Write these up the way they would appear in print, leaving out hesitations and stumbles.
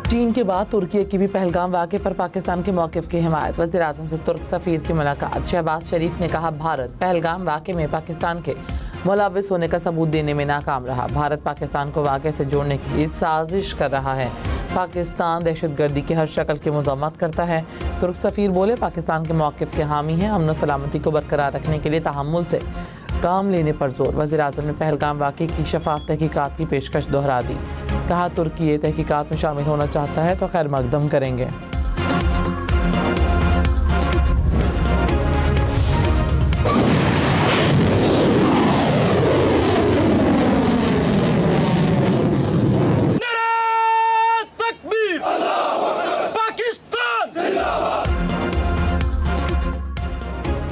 चीन के बाद तुर्की की भी पहलगाम वाक़े पर पाकिस्तान के मौक़िफ़ की हिमायत। वज़ीर-ए-आज़म से तुर्क सफ़ीर की मुलाकात। शहबाज शरीफ ने कहा, भारत पहलगाम वाक़े में पाकिस्तान के मुलव्विस होने का सबूत देने में नाकाम रहा। भारत पाकिस्तान को वाक़े से जोड़ने की साजिश कर रहा है। पाकिस्तान दहशतगर्दी की हर शक्ल की मज़म्मत करता है। तुर्क सफ़ीर बोले, पाकिस्तान के मौक़िफ़ के हामी हैं। अमन व सलामती को बरकरार रखने के लिए तहम्मुल से काम लेने पर जोर। वज़ीर-ए-आज़म ने पहलगाम वाक़े की शफ़ाफ़ तहक़ीक़ात की पेशकश दोहरा दी। कहा, तुर्की ये तहक़ीक़ात में शामिल होना चाहता है तो खैर मक़दम करेंगे।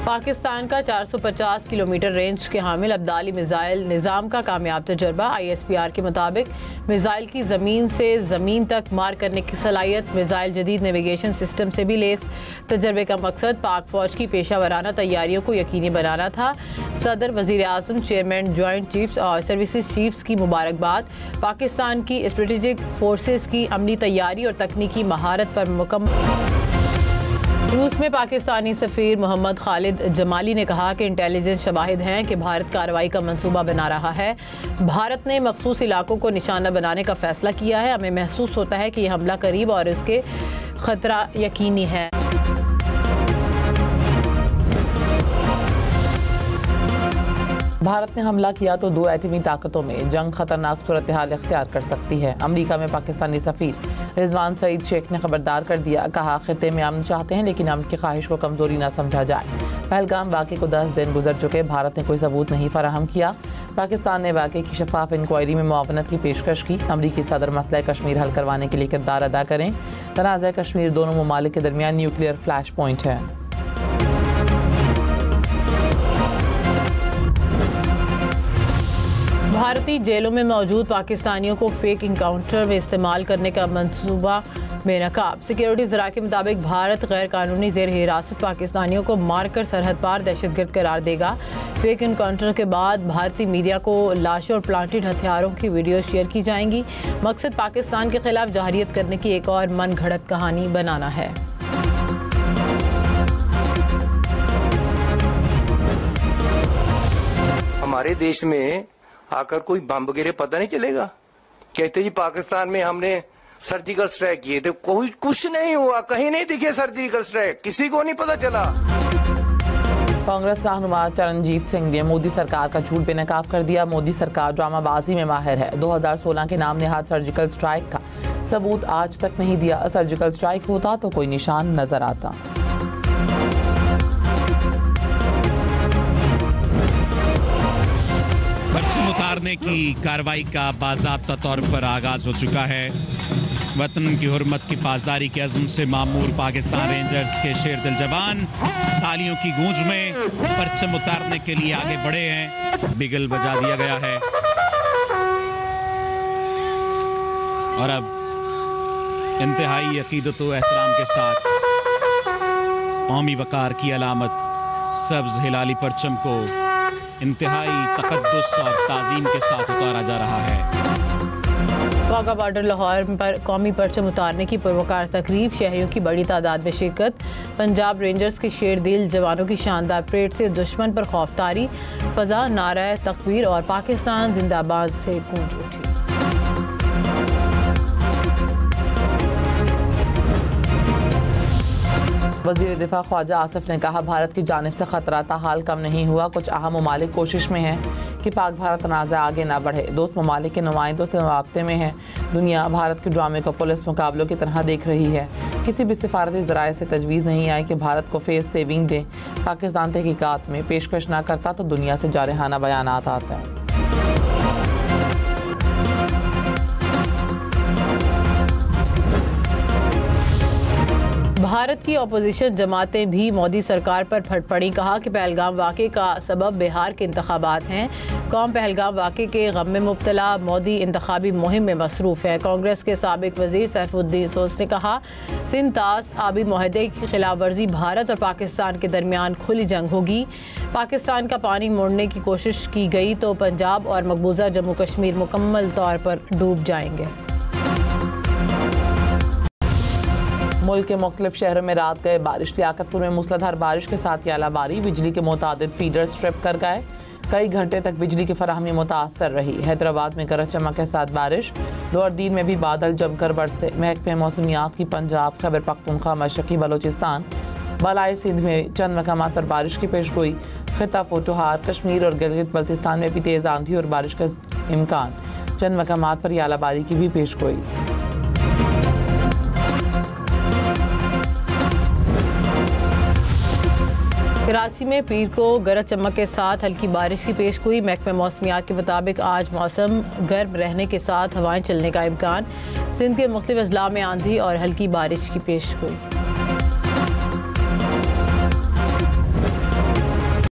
पाकिस्तान का 450 किलोमीटर रेंज के हामिल अब्दाली मिसाइल निज़ाम का कामयाब तजर्बा। ISPR के मुताबिक मिसाइल की ज़मीन से ज़मीन तक मार करने की सलाहियत, मिसाइल जदीद नेविगेशन सिस्टम से भी लेस। तजर्बे का मकसद पाक फ़ौज की पेशा वराना तैयारियों को यकीनी बनाना था। सदर, वज़ीर-ए-आज़म, चेयरमैन, जॉइंट चीफ्स और सर्विसेज चीफ्स की मुबारकबाद। पाकिस्तान की स्ट्रेटेजिक फोर्सेस की अमली तैयारी और तकनीकी महारत पर मुकम्मल। रूस में पाकिस्तानी सफ़ीर मोहम्मद खालिद जमाली ने कहा कि इंटेलिजेंस शवाहिद हैं कि भारत कार्रवाई का मंसूबा बना रहा है। भारत ने मखसूस इलाकों को निशाना बनाने का फैसला किया है। हमें महसूस होता है कि यह हमला करीब और इसके ख़तरा यकीनी है। भारत ने हमला किया तो दो एटमी ताकतों में जंग खतरनाक सूरत हाल इख्तियार कर सकती है। अमरीका में पाकिस्तानी सफ़ीर रिजवान सईद शेख ने खबरदार कर दिया। कहा, खित्ते में अमन चाहते हैं लेकिन अमन की ख्वाहिश को कमज़ोरी ना समझा जाए। पहलगाम वाक़े को 10 दिन गुजर चुके, भारत ने कोई सबूत नहीं फराहम किया। पाकिस्तान ने वाक़े की शफाफ इंक्वायरी में मुआवनत की पेशकश की। अमरीकी सदर मसला कश्मीर हल करवाने के लिए किरदार अदा करें। तनाज़ा कश्मीर दोनों ममालिक के दरमियान न्यूक्लियर फ्लैश पॉइंट है। भारतीय जेलों में मौजूद पाकिस्तानियों को फेक इनकाउंटर में इस्तेमाल करने का मंसूबा बेनकाब। सिक्योरिटी ज़रा के मुताबिक भारत गैर कानूनी ज़ेर हिरासत पाकिस्तानियों को मारकर सरहद पार दहशतगर्द करार देगा। फेक इनकाउंटर के बाद भारतीय मीडिया को लाशों और प्लांटेड हथियारों की वीडियो शेयर की जाएंगी। मकसद पाकिस्तान के खिलाफ जहरियत करने की एक और मन घड़त कहानी बनाना है। हमारे देश में आकर कोई बम गिरे पता नहीं चलेगा। कहते जी पाकिस्तान में हमने सर्जिकल स्ट्राइक किए थे, कोई कुछ नहीं हुआ, कहीं नहीं दिखे सर्जिकल स्ट्राइक, किसी को नहीं पता चला। कांग्रेस रहनुमा चरणजीत सिंह ने मोदी सरकार का झूठ बेनकाब कर दिया। मोदी सरकार ड्रामाबाजी में माहिर है। 2016 के नाम नेहाद सर्जिकल स्ट्राइक का सबूत आज तक नहीं दिया। सर्जिकल स्ट्राइक होता तो कोई निशान नजर आता। परचम उतारने की कार्रवाई का बाज़ाब्ता तौर पर आगाज हो चुका है। वतन की हुर्मत की पासदारी के अज़्म से मामूर पाकिस्तान रेंजर्स के शेर दिल जवान तालियों की गूंज में परचम उतारने के लिए आगे बढ़े हैं। बिगल बजा दिया गया है और अब इंतहाई अकीदत व एहतराम के साथ कौमी वकार की अलामत सब्ज हिलाली परचम को इंतहाई तकद्दुस और ताज़ीम के साथ उतारा जा रहा है। वाघा बॉर्डर लाहौर पर कौमी परचम उतारने की पुरवकार तकरीब, शहरियों की बड़ी तादाद में शिरकत। पंजाब रेंजर्स के शेर दिल जवानों की शानदार परेड से दुश्मन पर खौफतारी। फजा नारा तकबीर और पाकिस्तान जिंदाबाद से गूंज उठी। वज़ीर दिफा ख्वाजा आसिफ ने कहा, भारत की जानिब से खतरा ताहाल कम नहीं हुआ। कुछ अहम ममालिक कोशिश में हैं कि पाक भारत तनाज़ा आगे ना बढ़े। दोस्त ममालिक के नुमाइंदों से मुआवते में है। दुनिया भारत के ड्रामे को पुलिस मुकाबलों की तरह देख रही है। किसी भी सिफारती ज़राए से तजवीज़ नहीं आई कि भारत को फेस सेविंग दें। पाकिस्तान तहकीकात में पेशकश ना करता तो दुनिया से जारहाना बयानात आते हैं। भारत की अपोजिशन जमातें भी मोदी सरकार पर फट पड़ी। कहा कि पहलगाम वाक़े का सबब बिहार के इंतखाबात हैं। कौम पहलगाम वाक़े के गम में मुब्तला, मोदी इंतखाबी मुहिम में मसरूफ़ है। कांग्रेस के साबिक वज़ीर सैफुद्दीन सोस ने कहा, सिंध तास आबी मुआहदे की खिलाफ वर्जी भारत और पाकिस्तान के दरमियान खुली जंग होगी। पाकिस्तान का पानी मोड़ने की कोशिश की गई तो पंजाब और मकबूजा जम्मू कश्मीर मुकम्मल तौर पर डूब जाएंगे। मुल्क के मुख्तलिफ शहरों में रात गए बारिश। लियाकतपुर में मूसलाधार बारिश के साथ यालाबारी, बिजली के मुतादिद फीडर स्ट्रिप कर गए। कई घंटे तक बिजली की फराहमी मुतासर रही। हैदराबाद में गरज चमक के साथ बारिश। लोअर दीन में भी बादल जमकर बरसे। महकमे मौसमियात की पंजाब, खैबर पख्तूनख्वा, मशरकी बलोचिस्तान, बालाई सिंध में चंद मकामात पर बारिश की पेशगोई। खिता पोटोहार, कश्मीर और गिलगित बल्तिस्तान में भी तेज़ आंधी और बारिश का इम्कान। चंद मकामात पर यालाबारी की भी पेशगोई। कराची में पीर को गरज चमक के साथ हल्की बारिश की पेशगोई। महकमे मौसमियात के मुताबिक आज मौसम गर्म रहने के साथ हवाएं चलने का इम्कान। सिंध के मुख्तलिफ अजला में आंधी और हल्की बारिश की पेशगोई।